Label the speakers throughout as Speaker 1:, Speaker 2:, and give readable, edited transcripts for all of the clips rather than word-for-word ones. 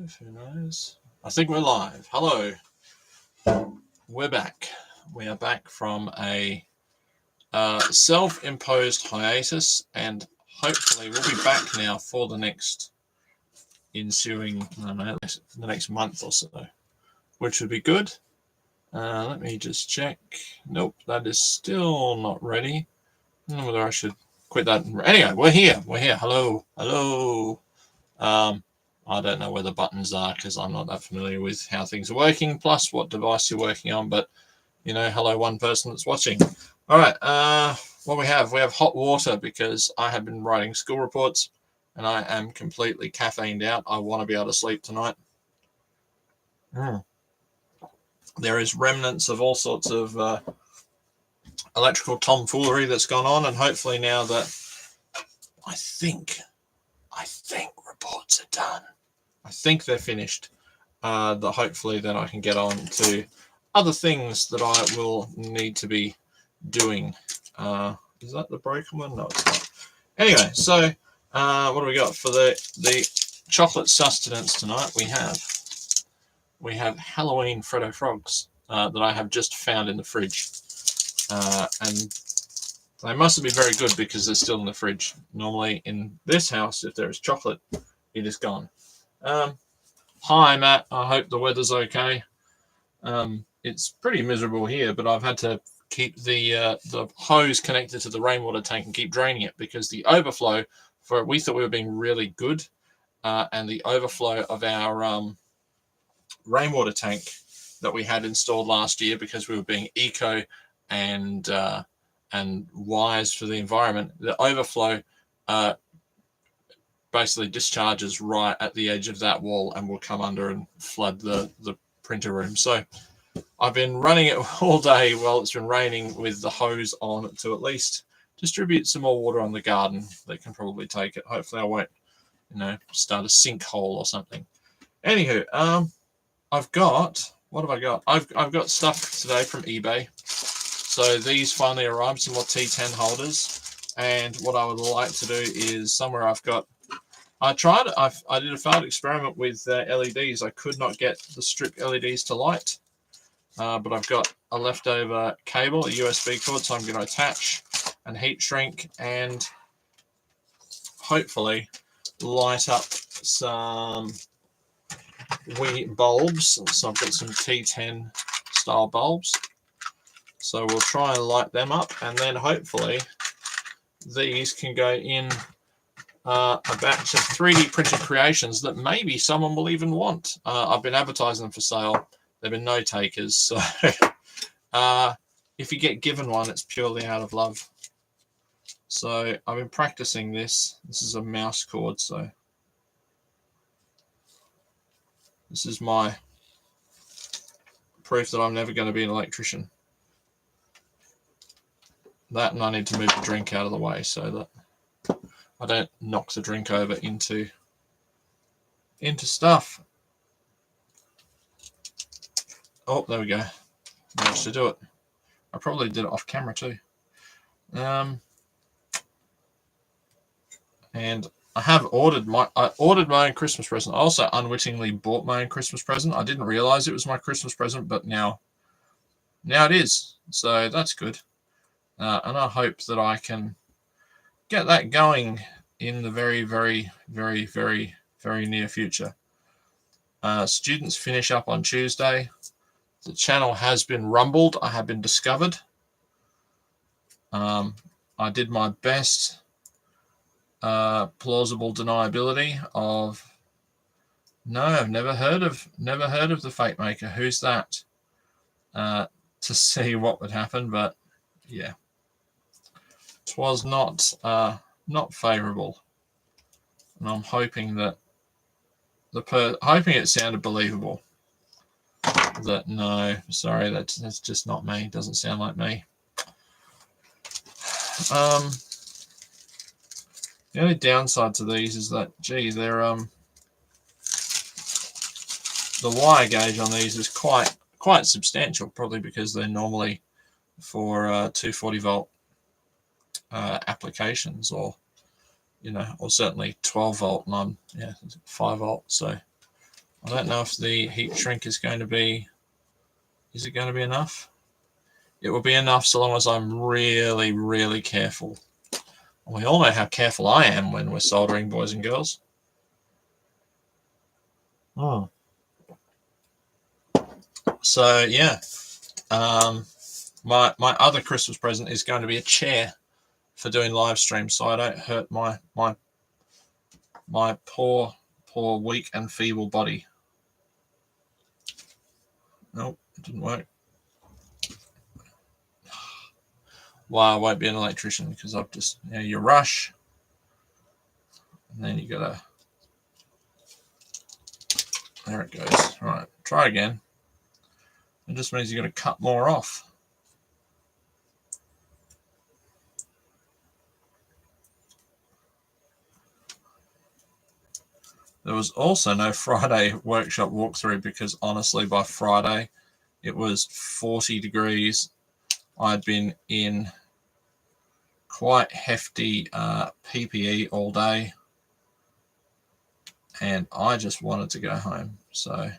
Speaker 1: live? Who knows? I think we're live. Hello. We're back. We are back from a self-imposed hiatus, and hopefully we'll be back now for the next ensuing, I don't know, the next month or so, which would be good. Let me just check. Nope, that is still not ready. I don't know whether I should quit that. Anyway, we're here. Hello. I don't know where the buttons are because I'm not that familiar with how things are working, plus what device you're working on. But, you know, hello, one person that's watching. All right, what we have hot water because I have been writing school reports and I am completely caffeined out. I want to be able to sleep tonight. There is remnants of all sorts of electrical tomfoolery that's gone on, and hopefully now that I think reports are done. I think they're finished. That hopefully then I can get on to other things that I will need to be doing. Is that the broken one? No, it's not. Anyway, so what do we got for the chocolate sustenance tonight? We have Halloween Freddo Frogs that I have just found in the fridge, and they mustn't be very good because they're still in the fridge. Normally in this house, if there is chocolate, it is gone. Hi, Matt. I hope the weather's okay. It's pretty miserable here, but I've had to keep the hose connected to the rainwater tank and keep draining it because the overflow we thought we were being really good, and the overflow of our rainwater tank that we had installed last year because we were being eco and wise for the environment. The overflow basically discharges right at the edge of that wall and will come under and flood the printer room. So I've been running it all day while it's been raining with the hose on to at least distribute some more water on the garden. They can probably take it. Hopefully I won't, start a sinkhole or something. Anywho, what have I got? I've got stuff today from eBay. So these finally arrived, some more T10 holders. And what I would like to do is somewhere I did a failed experiment with LEDs. I could not get the strip LEDs to light, but I've got a leftover cable, a USB cord, so I'm going to attach and heat shrink and hopefully light up some wee bulbs. So I've got some T10 style bulbs. So we'll try and light them up, and then hopefully these can go in a batch of 3D printed creations that maybe someone will even want. I've been advertising them for sale. There have been no takers. So if you get given one, it's purely out of love. So I've been practicing this. This is a mouse cord. So this is my proof that I'm never going to be an electrician. That, and I need to move the drink out of the way so that I don't knock the drink over into stuff. Oh, there we go. Managed to do it. I probably did it off camera too. And I ordered my own Christmas present. I also unwittingly bought my own Christmas present. I didn't realize it was my Christmas present, but now it is. So that's good. And I hope that I can get that going in the very, very, very, very, very near future. Students finish up on Tuesday. The channel has been rumbled. I have been discovered. I did my best plausible deniability of no, I've never heard of the Fate Maker. Who's that? To see what would happen, but yeah. It was not favourable, and I'm hoping that hoping it sounded believable. That no, sorry, that's just not me. It doesn't sound like me. The only downside to these is that, gee, they're the wire gauge on these is quite substantial, probably because they're normally for 240 volt applications, or or certainly 12 volt, and I'm 5 volt, so I don't know if the heat shrink is going to be, is it going to be enough? It will be enough so long as I'm really, really careful. And we all know how careful I am when we're soldering, boys and girls. Oh. So, yeah. My other Christmas present is going to be a chair for doing live streams, so I don't hurt my poor weak and feeble body. Nope, it didn't work. Well, I won't be an electrician because I've just, you rush and then you gotta, there it goes. All right, try again. It just means you gotta cut more off. There was also no Friday workshop walkthrough because honestly, by Friday, it was 40 degrees. I'd been in quite hefty PPE all day, and I just wanted to go home. So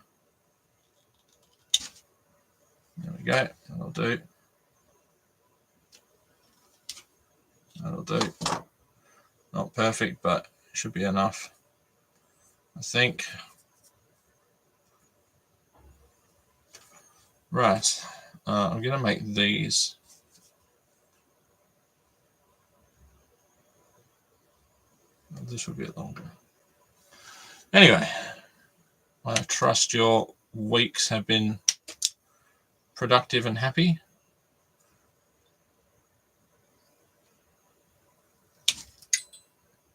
Speaker 1: there we go. That'll do. That'll do. Not perfect, but it should be enough, I think. Right. I'm going to make these. This will be a bit longer. Anyway, I trust your weeks have been productive and happy.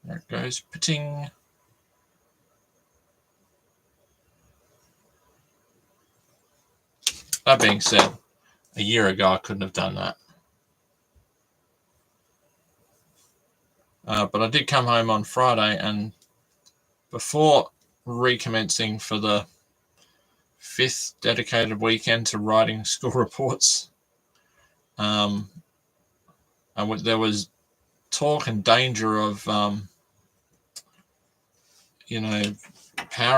Speaker 1: There it goes. Pitting. That being said, a year ago I couldn't have done that. But I did come home on Friday, and before recommencing for the 5th dedicated weekend to writing school reports, and there was talk and danger of, power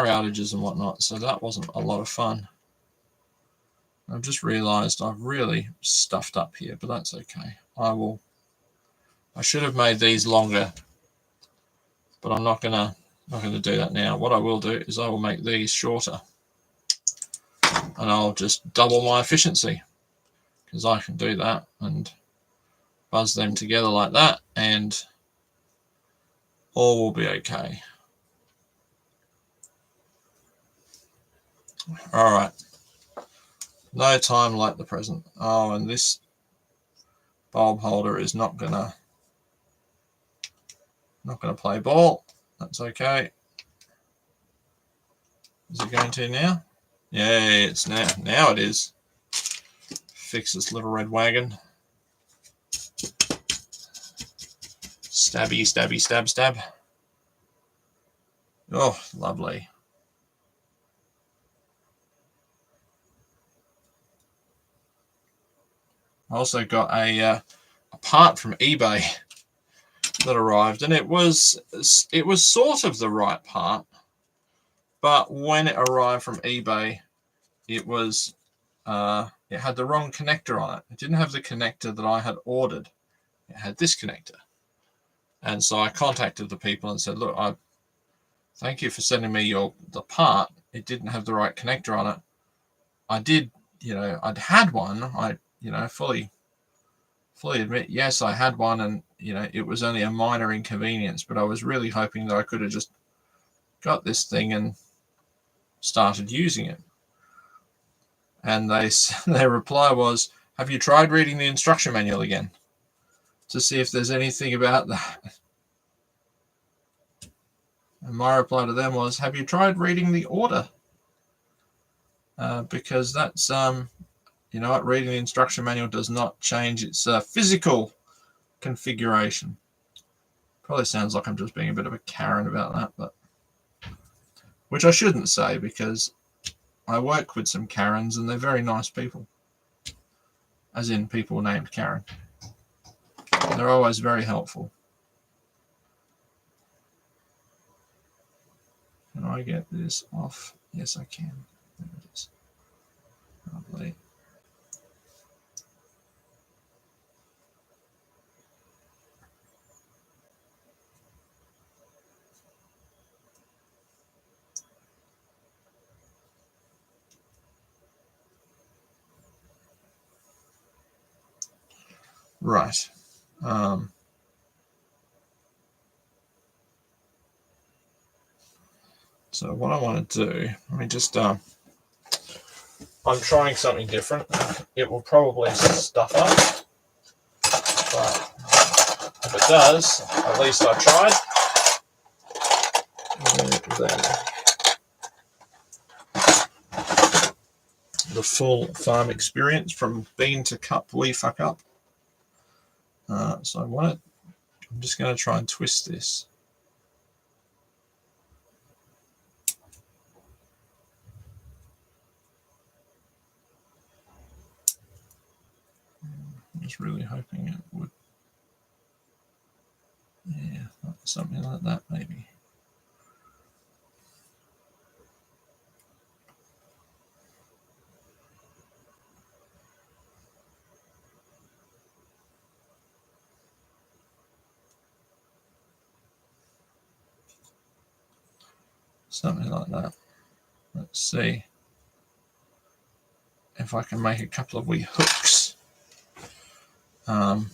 Speaker 1: outages and whatnot, so that wasn't a lot of fun. I've just realized I've really stuffed up here, but that's okay. I should have made these longer, but I'm not gonna do that now. What I will do is I will make these shorter, and I'll just double my efficiency because I can do that and buzz them together like that, and all will be okay. All right. No time like the present. Oh, and this bulb holder is not gonna play ball. That's okay. Is it going to now? Yeah, it's now. Now it is. Fix this little red wagon. Stabby, stabby, stab, stab. Oh, lovely. I also got a part from eBay that arrived, and it was sort of the right part, but when it arrived from eBay, it was it had the wrong connector on it. It didn't have the connector that I had ordered. It had this connector, and so I contacted the people and said, "Look, I thank you for sending me the part. It didn't have the right connector on it. I did, I'd had one. I, fully admit, yes, I had one, and it was only a minor inconvenience, but I was really hoping that I could have just got this thing and started using it." And their reply was, "Have you tried reading the instruction manual again to see if there's anything about that?" And my reply to them was, "Have you tried reading the order? Because that's reading the instruction manual does not change its physical configuration." Probably sounds like I'm just being a bit of a Karen about that, but which I shouldn't say because I work with some Karens and they're very nice people, as in people named Karen. They're always very helpful. Can I get this off Yes, I can. There it is. Lovely. Right. So what I want to do, let me just, I'm trying something different. It will probably stuff up, but if it does, at least I tried. The full farm experience from bean to cup, we fuck up. So I'm just going to try and twist this. I was really hoping it would. Yeah, something like that maybe. Something like that. Let's see if I can make a couple of wee hooks. And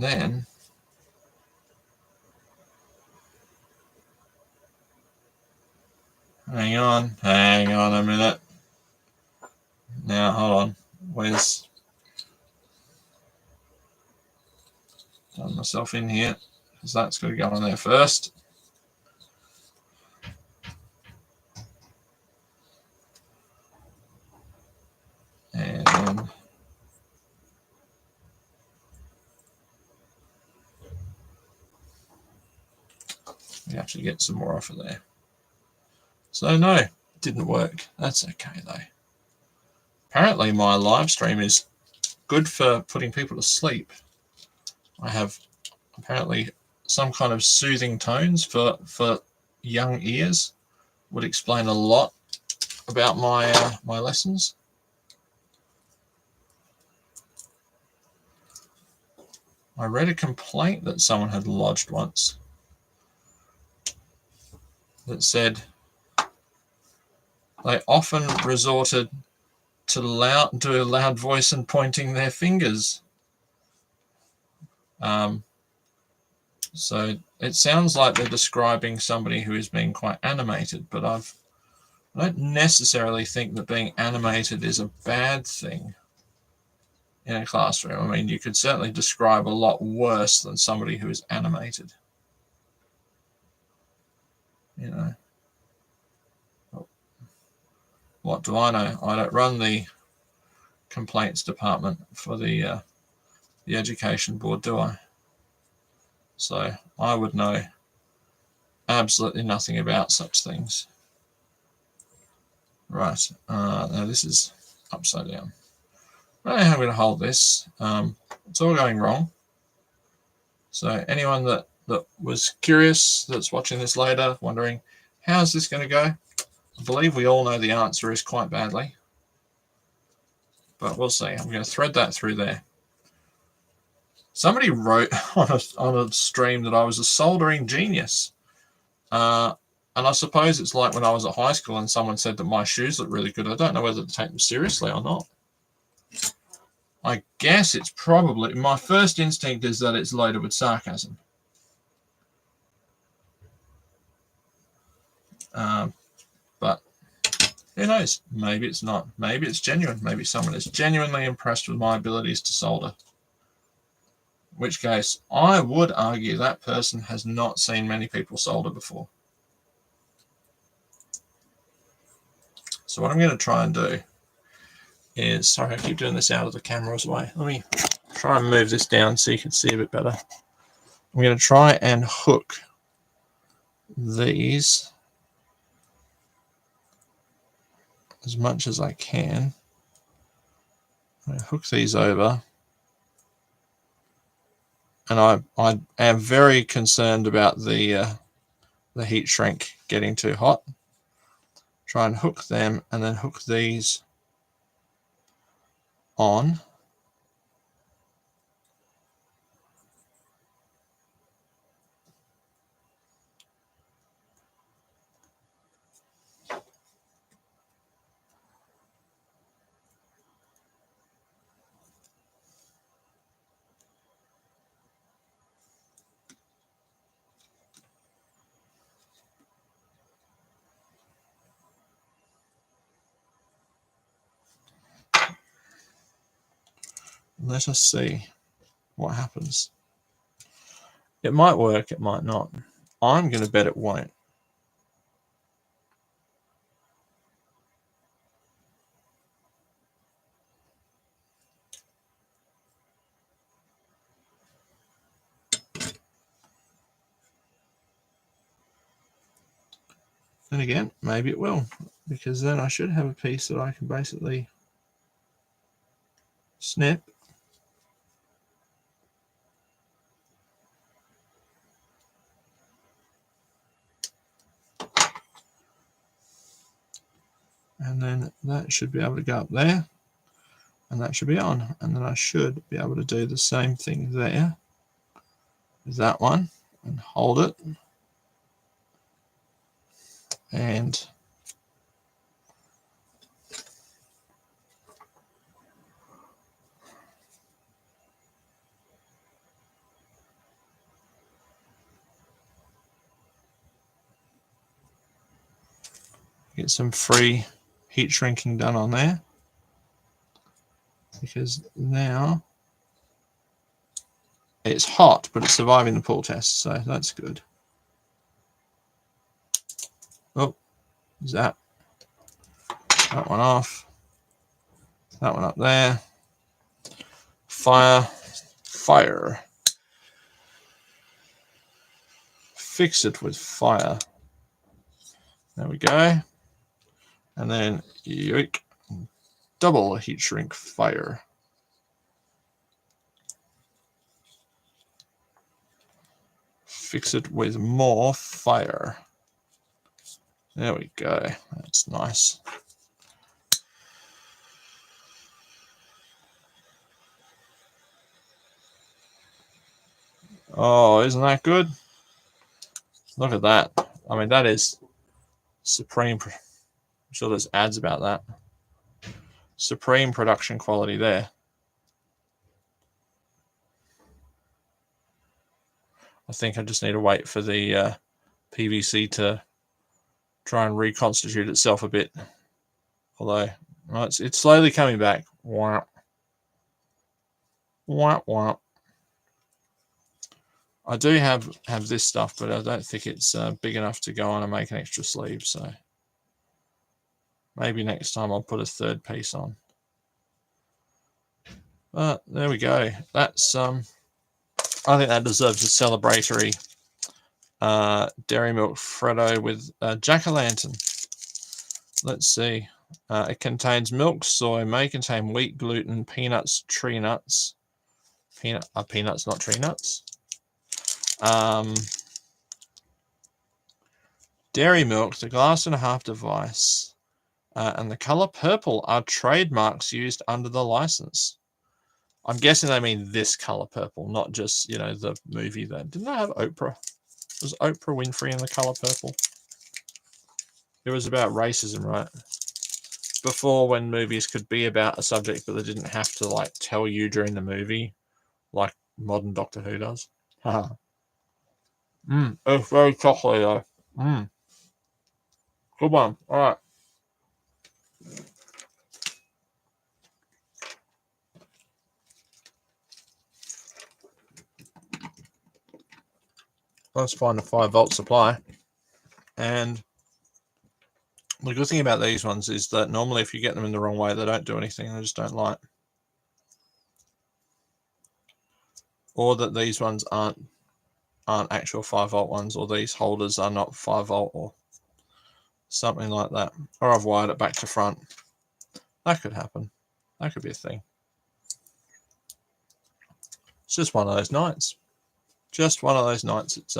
Speaker 1: then hang on a minute. Now hold on. Where's done myself in here? Because that's got to go on there first. And we actually get some more off of there. So no, it didn't work. That's okay though. Apparently my live stream is good for putting people to sleep. I have apparently some kind of soothing tones for young ears. Would explain a lot about my lessons. I read a complaint that someone had lodged once that said they often resorted to a loud voice and pointing their fingers. So it sounds like they're describing somebody who is being quite animated, but I don't necessarily think that being animated is a bad thing in a classroom. I mean, you could certainly describe a lot worse than somebody who is animated. You know, what do I know? I don't run the complaints department for the education board, do I? So I would know absolutely nothing about such things. Right, now this is upside down. I don't know how I'm going to hold this. It's all going wrong. So anyone that was curious, that's watching this later, wondering, how's this going to go? I believe we all know the answer is quite badly. But we'll see. I'm going to thread that through there. Somebody wrote on a stream that I was a soldering genius. And I suppose it's like when I was at high school and someone said that my shoes look really good. I don't know whether to take them seriously or not. I guess it's probably, my first instinct is that it's loaded with sarcasm. But who knows? Maybe it's not. Maybe it's genuine. Maybe someone is genuinely impressed with my abilities to solder. In which case, I would argue that person has not seen many people solder before. So what I'm going to try and do is, sorry, I keep doing this out of the camera's way. Let me try and move this down so you can see a bit better. I'm going to try and hook these as much as I can. I'm going to hook these over. And I am very concerned about the heat shrink getting too hot. Try and hook them and then hook these on. Let us see what happens. It might work, it might not. I'm going to bet it won't. Then again, maybe it will, because then I should have a piece that I can basically snip. And then that should be able to go up there, and that should be on. And then I should be able to do the same thing there with that one and hold it. And get some free heat shrinking done on there, because now it's hot, but it's surviving the pull test, so that's good. Oh, zap. That one off. That one up there. Fire. Fire. Fix it with fire. There we go. And then yoink. Double heat shrink fire. Fix it with more fire. There we go. That's nice. Oh, isn't that good? Look at that. I mean, that is supreme. I'm sure there's ads about that. Supreme production quality there. I think I just need to wait for the PVC to try and reconstitute itself a bit. Although, well, it's slowly coming back. Wah. Wah, wah. I do have this stuff, but I don't think it's big enough to go on and make an extra sleeve. So maybe next time I'll put a third piece on. But there we go. That's I think that deserves a celebratory dairy milk Freddo with jack-o'-lantern. Let's see. It contains milk, soy, may contain wheat, gluten, peanuts, tree nuts. Peanuts, not tree nuts. Dairy milk, the glass and a half device, and the color purple are trademarks used under the license. I'm guessing they mean this color purple, not just, the movie that didn't they have Oprah? Was Oprah Winfrey in the color purple? It was about racism, right? Before, when movies could be about a subject, but they didn't have to tell you during the movie, like modern Doctor Who does. Haha. It's very chocolatey though. Good one. All right. Let's find a 5-volt supply. And the good thing about these ones is that normally if you get them in the wrong way, they don't do anything. They just don't light. Or that these ones aren't actual 5-volt ones, or these holders are not 5-volt or something like that. Or I've wired it back to front. That could happen. That could be a thing. It's just one of those nights. Just one of those nights. It's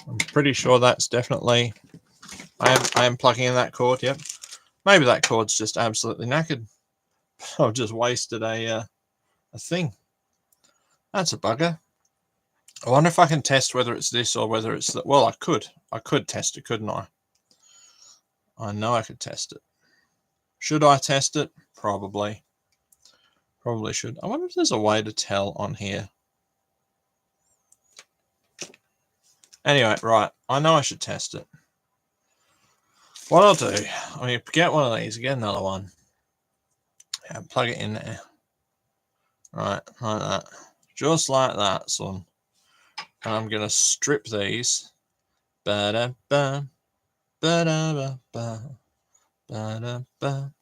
Speaker 1: I'm pretty sure that's definitely, I am plugging in that cord, yep. Maybe that cord's just absolutely knackered. I've just wasted a thing. That's a bugger. I wonder if I can test whether it's this or whether it's that. Well, I could test it, couldn't I? I know I could test it. Should I test it? Probably. Probably should. I wonder if there's a way to tell on here. Anyway, right. I know I should test it. What I'll do, I'm going to get one of these, get another one, and plug it in there. Right, like that. Just like that, son. And I'm going to strip these. Ba-da-ba, ba-da-ba-ba, ba-da-ba,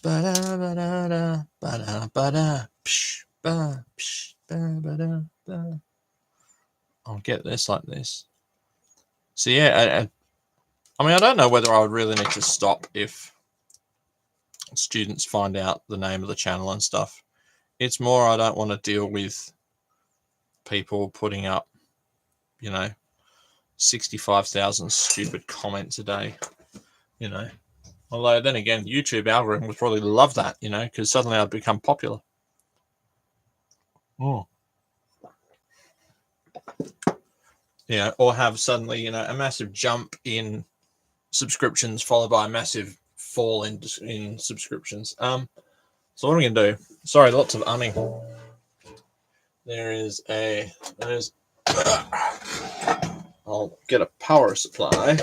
Speaker 1: ba-da-ba-da-da, ba-da-ba-da, psh, ba, psh, ba-ba-da-ba. I'll get this like this. So yeah, I mean, I don't know whether I would really need to stop if students find out the name of the channel and stuff. It's more I don't want to deal with people putting up, 65,000 stupid comments a day, Although then again, YouTube algorithm would probably love that, because suddenly I'd become popular. Yeah, or have suddenly, a massive jump in subscriptions followed by a massive fall in subscriptions. So what are we gonna do? Sorry, lots of umming. There's I'll get a power supply.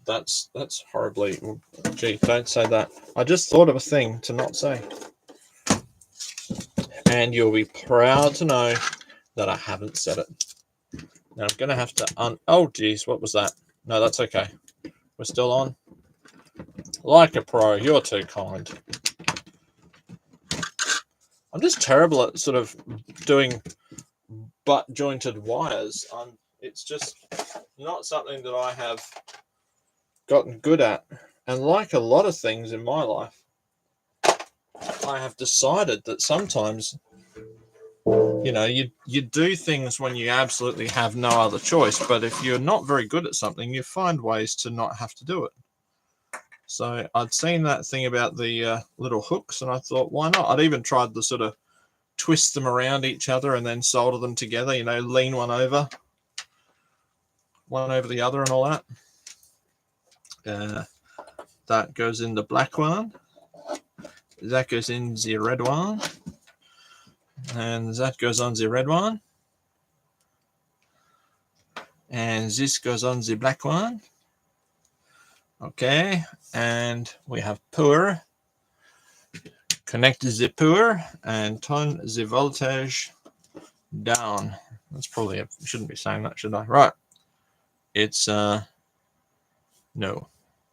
Speaker 1: That's horribly. Gee, don't say that. I just thought of a thing to not say, and you'll be proud to know that I haven't said it. Now I'm gonna have to oh geez, what was that? No, that's okay. We're still on. Like a pro, you're too kind. I'm just terrible at sort of doing butt jointed wires. It's just not something that I have gotten good at. And like a lot of things in my life, I have decided that sometimes, you do things when you absolutely have no other choice. But if you're not very good at something, you find ways to not have to do it. So I'd seen that thing about the little hooks, and I thought, why not? I'd even tried the sort of twist them around each other and then solder them together, lean one over the other and all that. That goes in the black one. That goes in the red one. And that goes on the red one. And this goes on the black one. Okay, and we have power. Connect the power and turn the voltage down. That's probably shouldn't be saying that, should I? Right. It's no.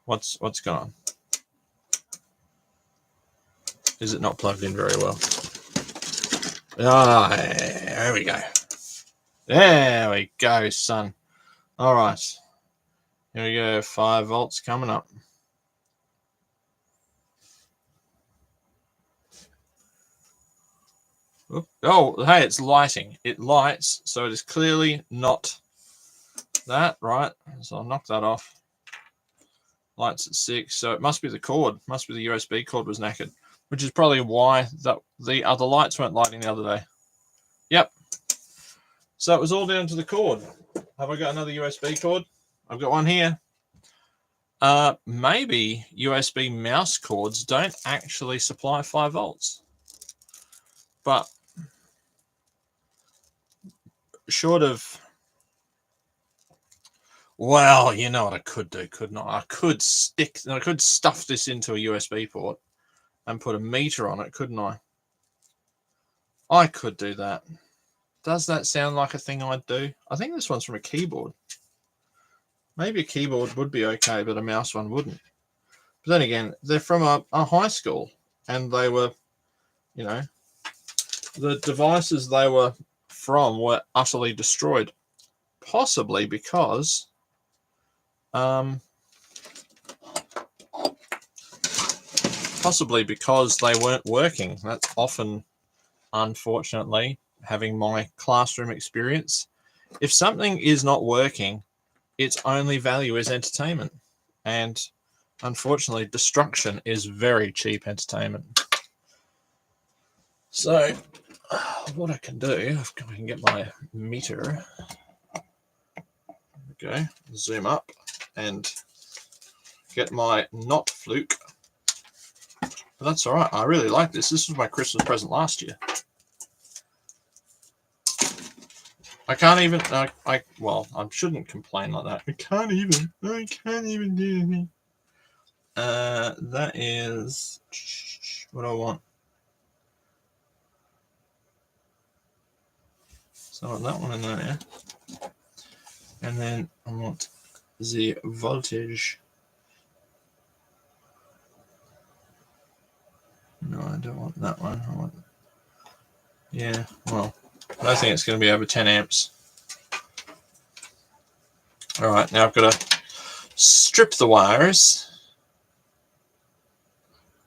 Speaker 1: What's going on? Is it not plugged in very well? Ah, there we go. There we go, son. All right. Here we go. 5 volts coming up. Oh, hey, it's lighting. It lights, so it is clearly not that, right? So I'll knock that off. Lights at 6, so it must be the cord. Must be the USB cord was knackered, which is probably why the other lights weren't lighting the other day. Yep. So it was all down to the cord. Have I got another USB cord? I've got one here. Maybe USB mouse cords don't actually supply 5 volts. But short of, well, you know what I could do, couldn't I? I could stuff this into a USB port and put a meter on it, couldn't I? I could do that. Does that sound like a thing I'd do? I think this one's from a keyboard. Maybe a keyboard would be okay, but a mouse one wouldn't. But then again, they're from a high school, and they were, the devices they were from were utterly destroyed. Possibly because possibly because they weren't working. That's often, unfortunately, having my classroom experience. If something is not working, its only value is entertainment. And unfortunately, destruction is very cheap entertainment. So what I can do, if I can get my meter, okay, zoom up and get my not fluke. But that's all right. I really like this. This was my Christmas present last year. I can't even, well, I shouldn't complain like that. I can't even do anything. That is what I want. So I want that one in there. And then I want the voltage. No, I don't want that one. I want, yeah, well, I don't think it's going to be over 10 amps. All right, now I've got to strip the wires.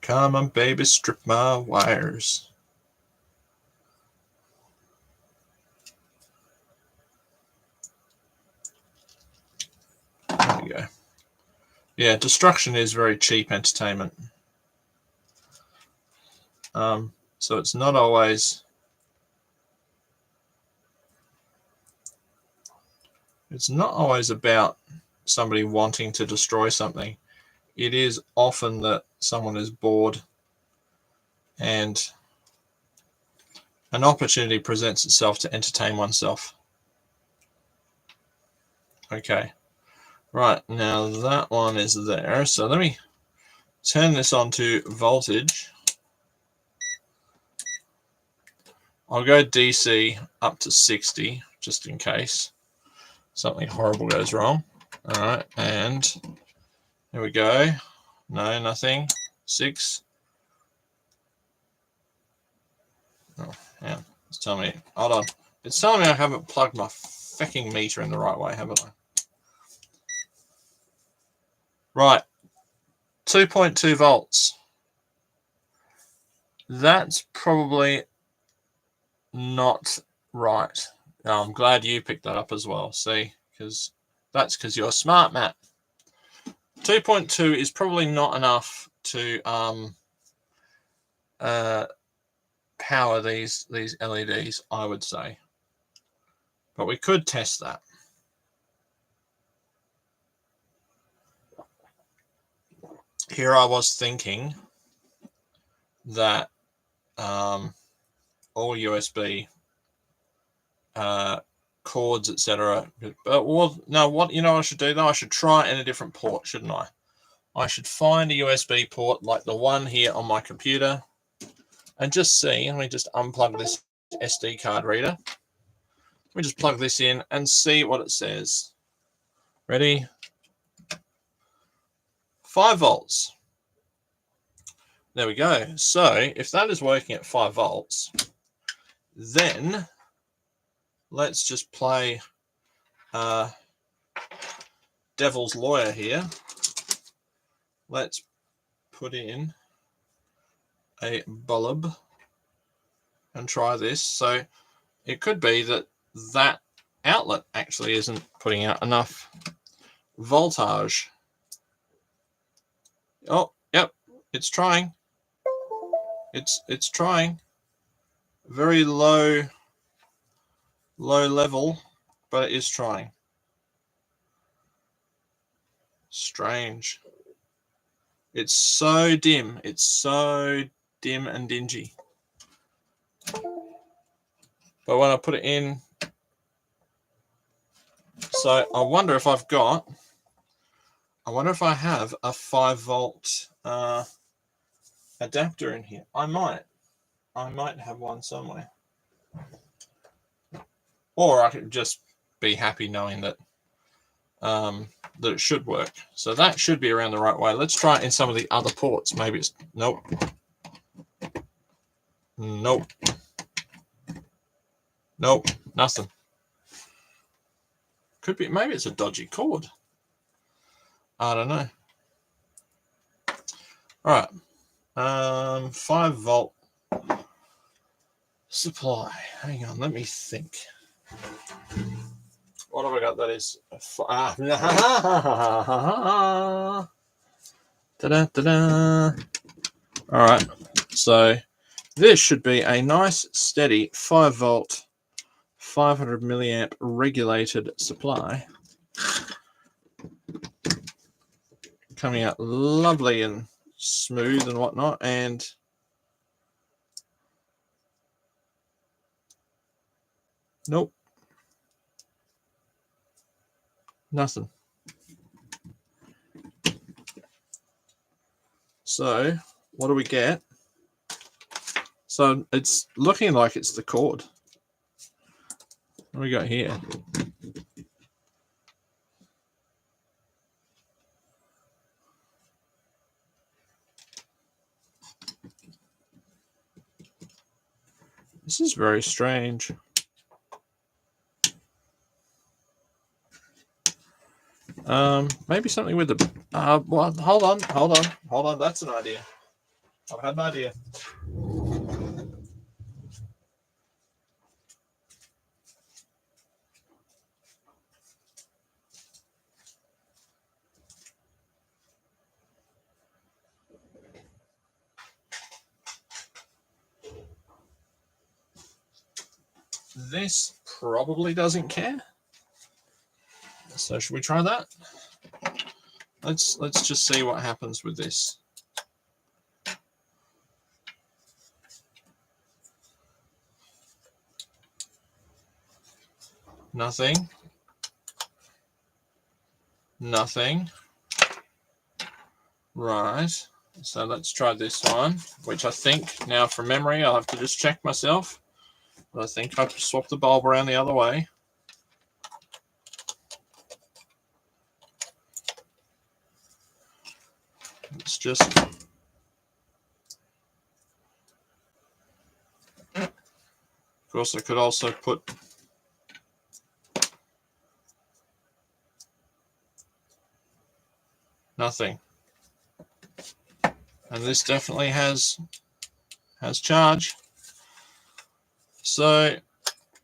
Speaker 1: Come on, baby, strip my wires. There we go. Yeah, destruction is very cheap entertainment. So it's not always about somebody wanting to destroy something. It is often that someone is bored and an opportunity presents itself to entertain oneself. Okay, right, now that one is there. So let me turn this on to voltage. I'll go DC up to 60 just in case something horrible goes wrong. All right, and here we go. No, nothing. 6. Oh, yeah. It's telling me. Hold on. It's telling me I haven't plugged my fucking meter in the right way, haven't I? Right. 2.2 volts. That's probably not right. Now, I'm glad you picked that up as well. See, because you're smart, Matt. 2.2 is probably not enough to power these LEDs, I would say. But we could test that. Here I was thinking that all USB cords, etc. But well, no, what I should do though? I should try it in a different port, shouldn't I? I should find a USB port like the one here on my computer and just see. Let me just unplug this SD card reader. Let me just plug this in and see what it says. Ready? 5 volts. There we go. So if that is working at 5 volts, then let's just play devil's lawyer here. Let's put in a bulb and try this. So it could be that that outlet actually isn't putting out enough voltage. Oh, yep, it's trying. It's trying. Very low level, but it is trying. Strange. It's so dim. It's so dim and dingy. But when I put it in, so I wonder if I have a 5 volt adapter in here. I might have one somewhere. Or I could just be happy knowing that that it should work. So that should be around the right way. Let's try it in some of the other ports. Maybe it's nope. Nope. Nope. Nothing. Could be, maybe it's a dodgy cord. I don't know. All right. 5 volt supply. Hang on, let me think. What have I got that is... Ta-da. All right, so this should be a nice, steady 5 volt, 500 milliamp regulated supply. Coming out lovely and smooth and whatnot, and nope, nothing. So what do we get? So it's looking like it's the cord. What do we got here? This is very strange. Maybe something with the... well, hold on. That's an idea. I've had an idea. This probably doesn't care. So should we try that? Let's just see what happens with this. Nothing. Nothing. Right. So let's try this one, which I think now from memory, I'll have to just check myself. But I think I've swapped the bulb around the other way. It's just... Of course, I could also put... Nothing. And this definitely has charge. So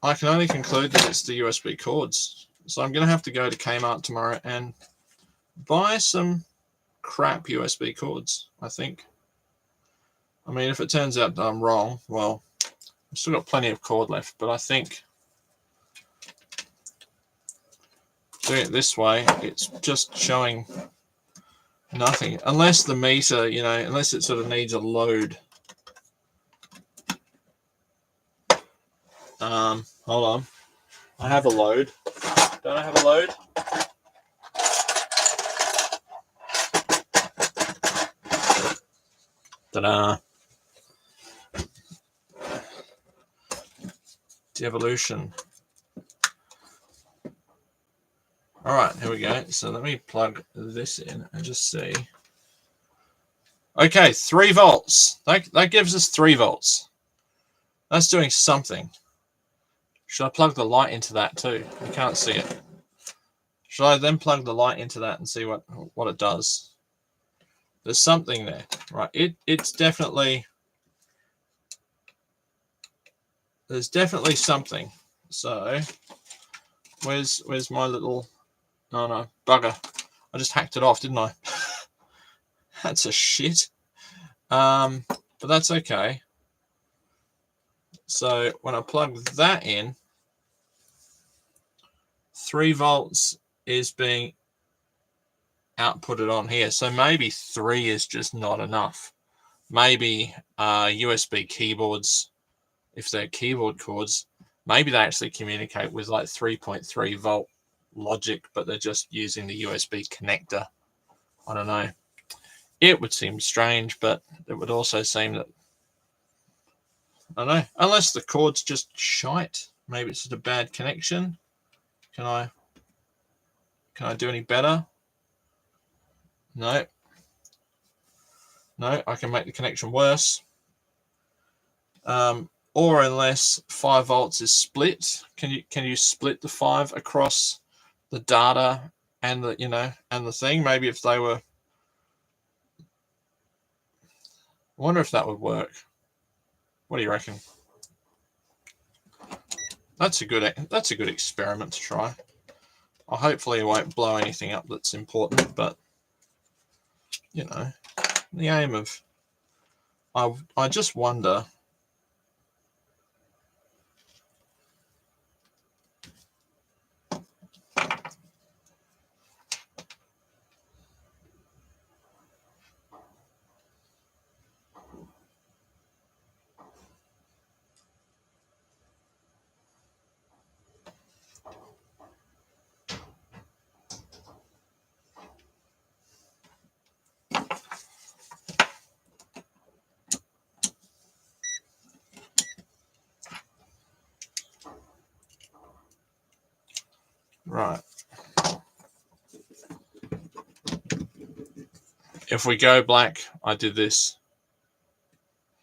Speaker 1: I can only conclude that it's the USB cords. So I'm going to have to go to Kmart tomorrow and buy some crap USB cords, I think. I mean, if it turns out that I'm wrong, well, I've still got plenty of cord left, but I think doing it this way, it's just showing nothing. Unless the meter, you know, unless it sort of needs a load. Hold on. I have a load. Don't I have a load? Ta-da. Devolution. All right, here we go. So let me plug this in and just see. Okay, 3 volts. That gives us 3 volts. That's doing something. Should I plug the light into that too? You can't see it. Should I then plug the light into that and see what it does? There's something there, right? It's definitely... There's definitely something. So, where's my little... Oh no, bugger. I just hacked it off, didn't I? That's a shit. But that's okay. So when I plug that in, 3 volts is being outputted on here. So maybe 3 is just not enough. Maybe USB keyboards, if they're keyboard cords, maybe they actually communicate with like 3.3 volt logic, but they're just using the USB connector. I don't know. It would seem strange, but it would also seem that, I don't know, unless the cord's just shite. Maybe it's just a bad connection. Can I do any better? No. No, I can make the connection worse. Or unless 5 volts is split, can you split the 5 across the data and the and the thing? Maybe if they were... wonder if that would work. What do you reckon? That's a good experiment to try. Hopefully it won't blow anything up that's important, but you know, the aim of I just wonder. Right. If we go black, I did this.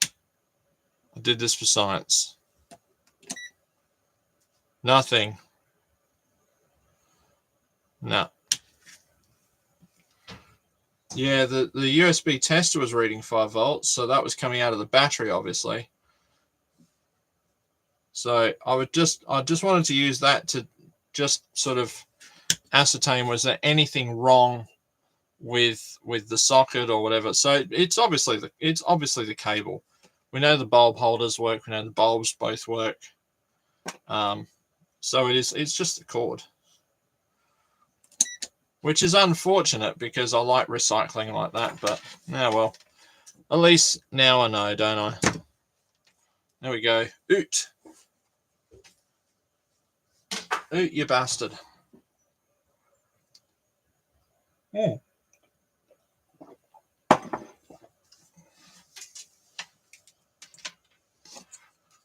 Speaker 1: I did this for science. Nothing. No. Yeah, the USB tester was reading 5 volts, so that was coming out of the battery, obviously. So I just wanted to use that to just sort of ascertain, was there anything wrong with the socket or whatever. So it's obviously the cable. We know the bulb holders work. We know the bulbs both work. So it's just the cord, which is unfortunate because I like recycling like that. But now, well, at least now I know, don't I? There we go. Oot, you bastard. Oh.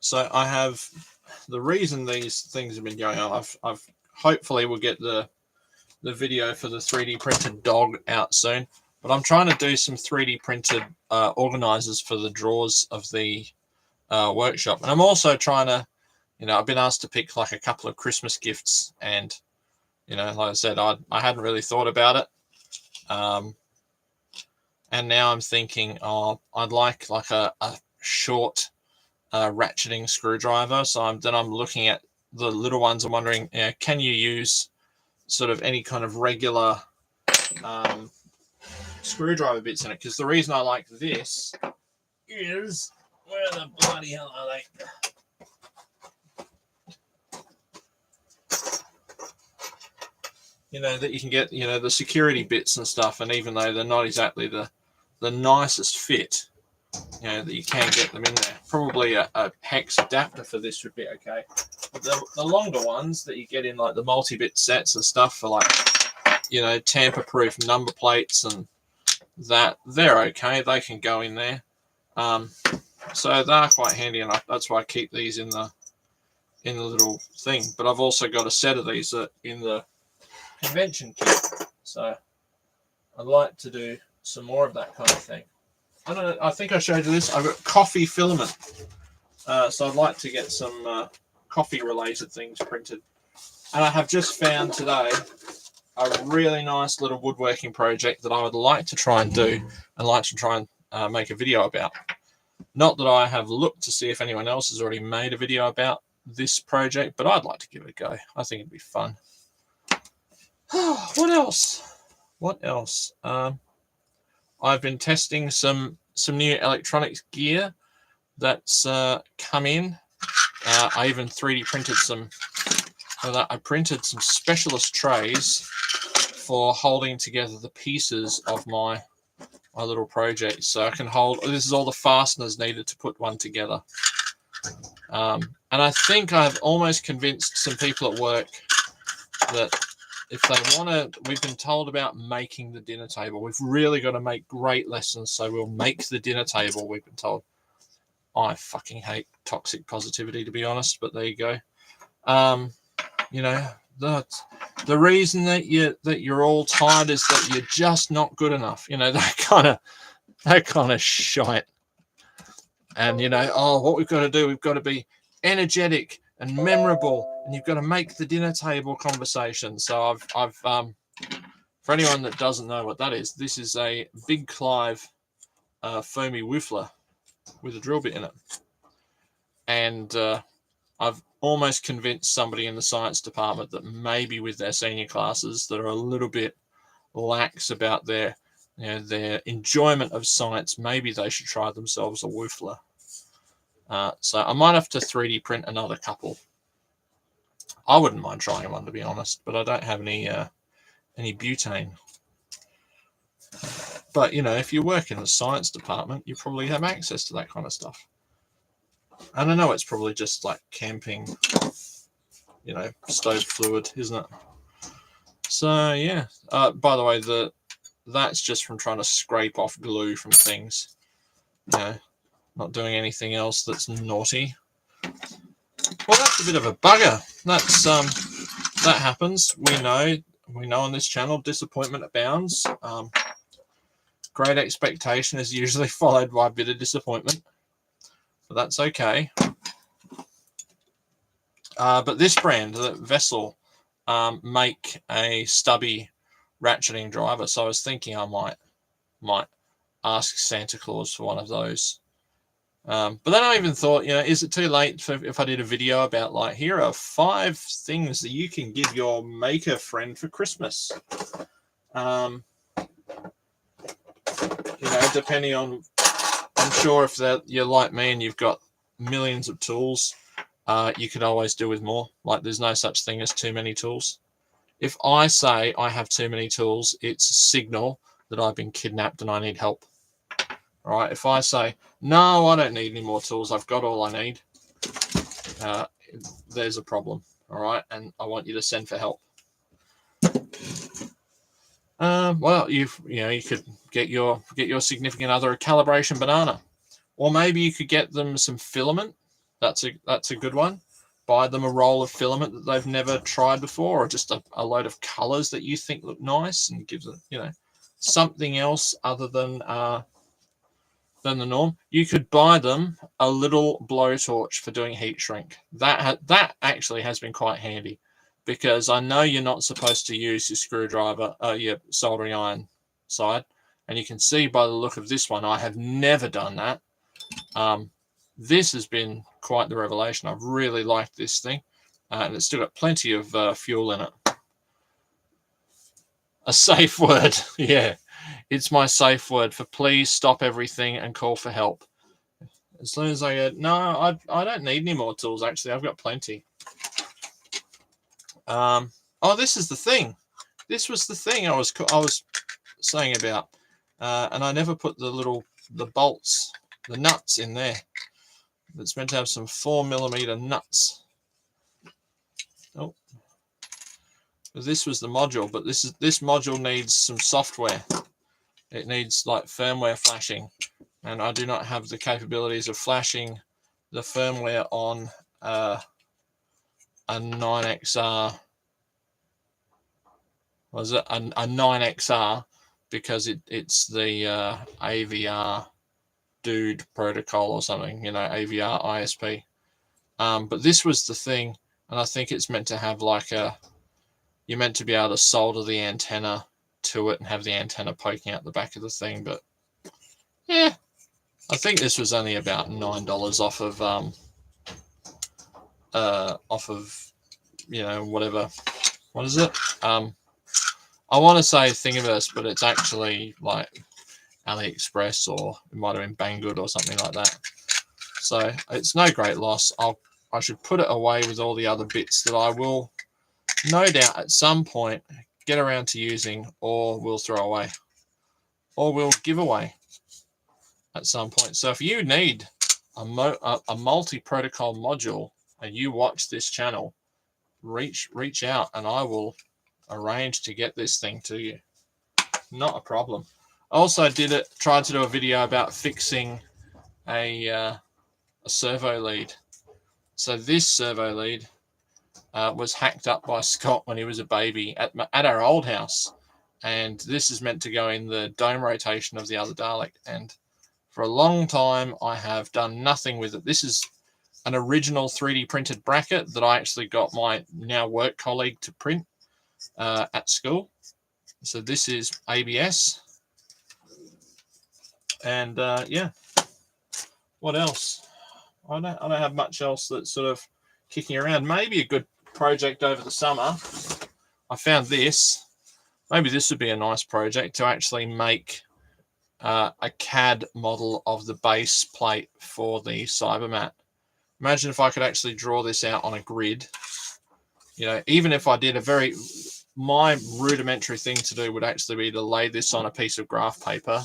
Speaker 1: So I have, the reason these things have been going on, I've hopefully we'll get the video for the 3D printed dog out soon, but I'm trying to do some 3D printed organizers for the drawers of the workshop. And I'm also trying to, I've been asked to pick like a couple of Christmas gifts, and like I said, I hadn't really thought about it. And now I'm thinking, I'd like a short ratcheting screwdriver. So I'm looking at the little ones. I'm wondering, can you use sort of any kind of regular screwdriver bits in it? Because the reason I like this is, where the bloody hell are they? That you can get, the security bits and stuff, and even though they're not exactly the nicest fit, that you can get them in there. Probably a hex adapter for this would be okay. But the longer ones that you get in like the multi-bit sets and stuff for like, tamper-proof number plates and that, they're okay. They can go in there. So they're quite handy, and that's why I keep these in the little thing. But I've also got a set of these in the convention kit, so I'd like to do some more of that kind of thing. I don't know, I think I showed you this. I've got coffee filament, so I'd like to get some coffee related things printed. And I have just found today a really nice little woodworking project that I would like to try and do, and like to try and make a video about. Not that I have looked to see if anyone else has already made a video about this project, but I'd like to give it a go. I think it'd be fun. What else? I've been testing some new electronics gear that's come in. I even 3D printed some. I printed some specialist trays for holding together the pieces of my little project, so I can hold. This is all the fasteners needed to put one together. And I think I've almost convinced some people at work that if they want to, we've been told about making the dinner table. We've really got to make great lessons, so we'll make the dinner table, we've been told. I fucking hate toxic positivity, to be honest, but there you go. The reason that you're all tired is that you're just not good enough. That kind of shite. And what we've got to do, we've got to be energetic and memorable, and you've got to make the dinner table conversation. So I've for anyone that doesn't know what that is, this is a Big Clive foamy woofler, with a drill bit in it. And I've almost convinced somebody in the science department that maybe with their senior classes that are a little bit lax about their enjoyment of science, maybe they should try themselves a woofler. So I might have to 3D print another couple. I wouldn't mind trying one, to be honest, but I don't have any butane. But, if you work in the science department, you probably have access to that kind of stuff. And I know it's probably just like camping, stove fluid, isn't it? So, yeah. By the way, that's just from trying to scrape off glue from things. Not doing anything else that's naughty. Well, that's a bit of a bugger. That happens. We know on this channel, disappointment abounds. Great expectation is usually followed by a bit of disappointment, but that's okay. But this brand, the Vessel, make a stubby ratcheting driver, so I was thinking I might ask Santa Claus for one of those. But then I even thought, is it too late if I did a video about, like, here are 5 things that you can give your maker friend for Christmas? Depending on, I'm sure if you're like me and you've got millions of tools, you could always do with more. Like, there's no such thing as too many tools. If I say I have too many tools, it's a signal that I've been kidnapped and I need help. All right. If I say, no, I don't need any more tools, I've got all I need, there's a problem. All right. And I want you to send for help. Well, you could get your significant other a calibration banana, or maybe you could get them some filament. That's a good one. Buy them a roll of filament that they've never tried before, or just a load of colors that you think look nice, and give them something else other than the norm. You could buy them a little blowtorch for doing heat shrink. That actually has been quite handy, because I know you're not supposed to use your screwdriver, your soldering iron side, and you can see by the look of this one, I have never done that. This has been quite the revelation. I've really liked this thing, and it's still got plenty of fuel in it. A safe word, yeah. It's my safe word for please stop everything and call for help. As soon as I go, no, I don't need any more tools, actually. I've got plenty. Oh, this is the thing. This was the thing I was saying about. And I never put the bolts, the nuts in there. It's meant to have some 4mm nuts. Oh. This was the module, but this module needs some software. It needs like firmware flashing, and I do not have the capabilities of flashing the firmware on a 9XR. Was it a 9XR? Because it's the AVR dude protocol or something, AVR ISP. But this was the thing, and I think it's meant to have like you're meant to be able to solder the antenna to it and have the antenna poking out the back of the thing. But yeah, I think this was only about $9 off of whatever. What is it? I want to say Thingiverse, but it's actually like AliExpress, or it might have been Banggood or something like that. So it's no great loss. I should put it away with all the other bits that I will no doubt at some point get around to using, or we'll throw away, or we'll give away at some point. So if you need a multi-protocol module and you watch this channel, reach out and I will arrange to get this thing to you. Not a problem. I also tried to do a video about fixing a servo lead. So this servo lead was hacked up by Scott when he was a baby at our old house, and this is meant to go in the dome rotation of the other Dalek, and for a long time I have done nothing with it. This is an original 3D printed bracket that I actually got my now work colleague to print at school. So this is ABS, and yeah, what else? I don't have much else that's sort of kicking around. Maybe a good project over the summer. I found this. Maybe this would be a nice project to actually make a CAD model of the base plate for the Cybermat. Imagine if I could actually draw this out on a grid. You know, even if I did my rudimentary thing to do would actually be to lay this on a piece of graph paper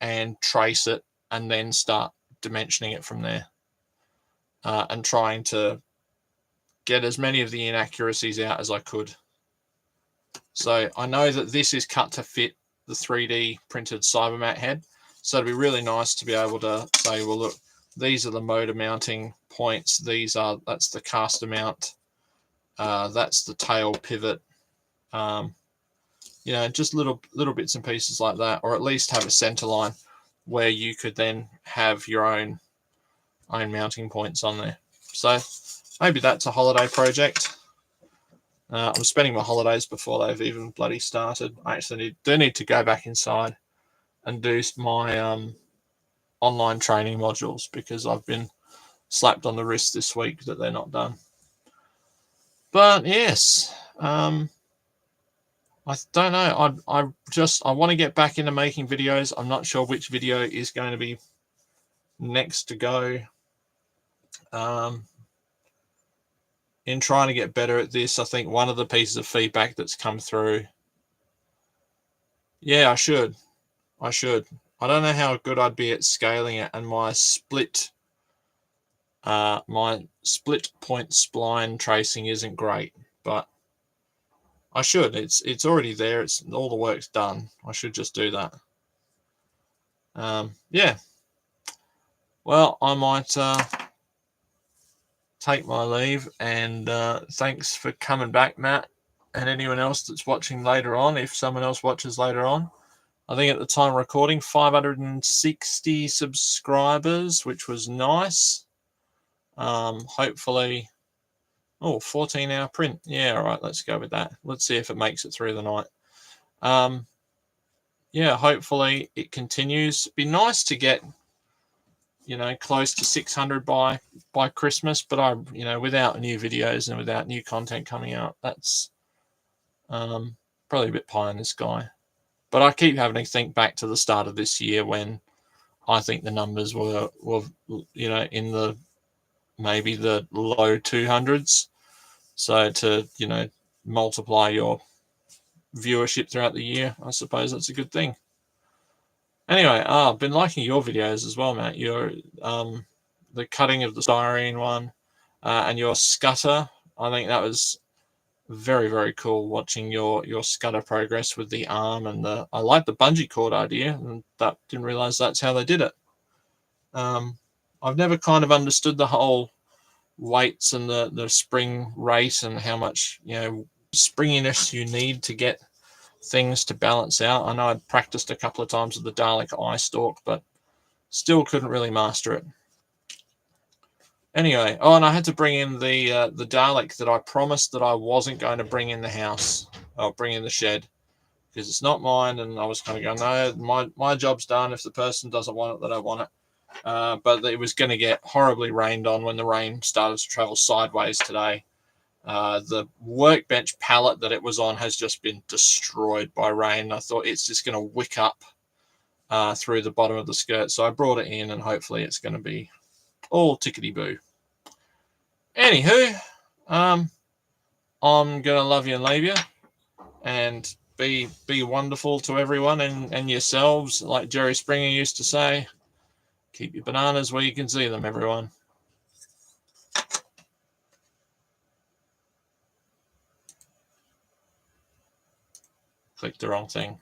Speaker 1: and trace it and then start dimensioning it from there, and trying to get as many of the inaccuracies out as I could. So I know that this is cut to fit the 3D printed Cybermat head. So it'd be really nice to be able to say, well, look, these are the motor mounting points. That's the caster mount. That's the tail pivot. You know, just little bits and pieces like that, or at least have a center line where you could then have your own mounting points on there. So maybe that's a holiday project. I'm spending my holidays before they've even bloody started. I actually do need to go back inside and do my online training modules, because I've been slapped on the wrist this week that they're not done. But yes, I don't know. I want to get back into making videos. I'm not sure which video is going to be next to go. In trying to get better at this, I think one of the pieces of feedback that's come through. Yeah, I should. I don't know how good I'd be at scaling it, and my split point spline tracing isn't great, but I should. It's already there. It's all the work's done. I should just do that. Yeah. Well, I might take my leave, and thanks for coming back, Matt, and anyone else that's watching later on, if someone else watches later on. I think at the time of recording, 560 subscribers, which was nice. Hopefully, 14-hour print. Yeah, all right, let's go with that. Let's see if it makes it through the night. Yeah, hopefully it continues. It'd be nice to get, you know, close to 600 by Christmas, but without new videos and without new content coming out, that's probably a bit pie in the sky. But I keep having to think back to the start of this year, when I think the numbers were you know, in maybe the low 200s. So to, you know, multiply your viewership throughout the year, I suppose that's a good thing. Anyway, I've been liking your videos as well, Matt. Your the cutting of the styrene one, and your scutter. I think that was very, very cool, watching your scutter progress with the arm, and I like the bungee cord idea, and that didn't realize that's how they did it. I've never kind of understood the whole weights and the spring rate, and how much, you know, springiness you need to get things to balance out. I know I'd practiced a couple of times with the Dalek eye stalk, but still couldn't really master it. Anyway, and I had to bring in the Dalek that I promised that I wasn't going to bring in the house. I'll bring in the shed, because it's not mine, and I was kind of going, no, my job's done. If the person doesn't want it, they don't want it. But it was going to get horribly rained on when the rain started to travel sideways today. The workbench pallet that it was on has just been destroyed by rain. I thought it's just going to wick up through the bottom of the skirt. So I brought it in, and hopefully it's going to be all tickety-boo. Anywho, I'm going to love you and leave you, and be wonderful to everyone, and yourselves. Like Jerry Springer used to say, keep your bananas where you can see them, everyone. Clicked the wrong thing.